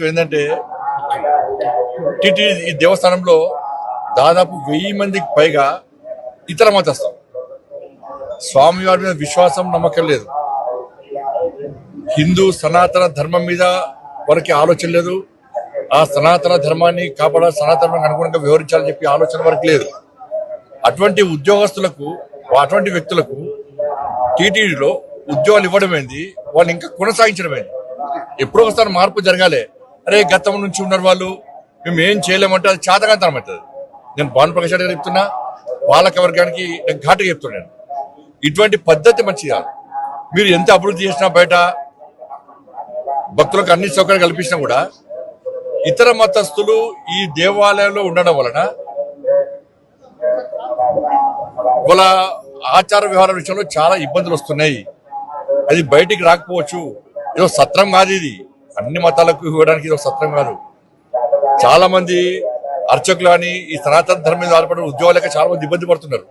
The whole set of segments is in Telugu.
ఏంటంటే టిటి ఈ దేవస్థానంలో దాదాపు 1000 మందికి పైగా ఇతర మతస్థులు. స్వామివారి మీద విశ్వాసం నమ్మకం లేదు. హిందూ సనాతన ధర్మం మీద వారికి ఆలోచన లేదు. ఆ సనాతన ధర్మాన్ని కాపాడాలి, సనాతనానికి అనుగుణంగా వివరించాలని చెప్పి ఆలోచన వరకు లేదు. అటువంటి ఉద్యోగస్తులకు, అటువంటి వ్యక్తులకు టీటీడీలో ఉద్యోగాలు ఇవ్వడం ఏంది, వాళ్ళు ఇంకా కొనసాగించడం ఏంది? ఎప్పుడో ఒకసారి మార్పు జరగాలి. అరే గతం నుంచి ఉన్నారు వాళ్ళు, మేము ఏం చేయలేమంటే అది చేతకాంతనం అవుతుంది. నేను భానుప్రకాష్ గారు చెప్తున్నా, పాలక వర్గానికి నేను ఘాటుగా చెప్తున్నాను, ఇటువంటి పద్ధతి మంచిది కాదు. మీరు ఎంత అభివృద్ధి చేసినా, బయట భక్తులకు అన్ని సౌకర్యాలు కల్పించినా కూడా ఇతర మతస్థులు ఈ దేవాలయంలో ఉండడం వలన వాళ్ళ ఆచార వ్యవహారాల విషయంలో చాలా ఇబ్బందులు వస్తున్నాయి. అది బయటికి రాకపోవచ్చు. ఏదో సత్రం కాదు ఇది, అన్ని మతాలకు ఇవ్వడానికి ఇదో సత్రం కాదు. చాలా మంది అర్చకులు కానీ ఈ సనాతన ధర్మం మీద ఆధారపడిన ఉద్యోగాలకి చాలా మంది ఇబ్బంది పడుతున్నారు.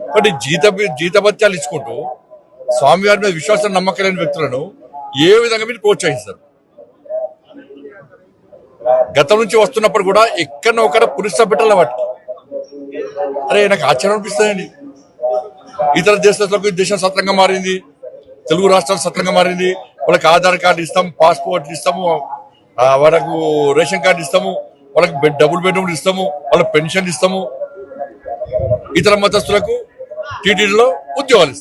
కాబట్టి జీతభత్యాలు ఇచ్చుకుంటూ స్వామివారి మీద విశ్వాసం నమ్మకం లేని వ్యక్తులను ఏ విధంగా మీరు ప్రోత్సహిస్తారు? గతం నుంచి వస్తున్నప్పుడు కూడా ఎక్కడో ఒకడ పురుష పెట్టాలి వాటికి. అరే నాకు ఆశ్చర్యం అనిపిస్తుందండి. ఇతర దేశాలకు దేశం సత్రంగా మారింది, తెలుగు రాష్ట్రాలు సత్రంగా మారింది. వాళ్ళకి ఆధార్ కార్డు ఇస్తాము, పాస్పోర్ట్లు ఇస్తాము, వాళ్ళకు రేషన్ కార్డు ఇస్తాము, వాళ్ళకి డబుల్ బెడ్రూమ్లు ఇస్తాము, వాళ్ళకి పెన్షన్ ఇస్తాము. ఇతర మతస్థులకు టీటీడీలో ఉద్యోగాలు ఇస్తాము.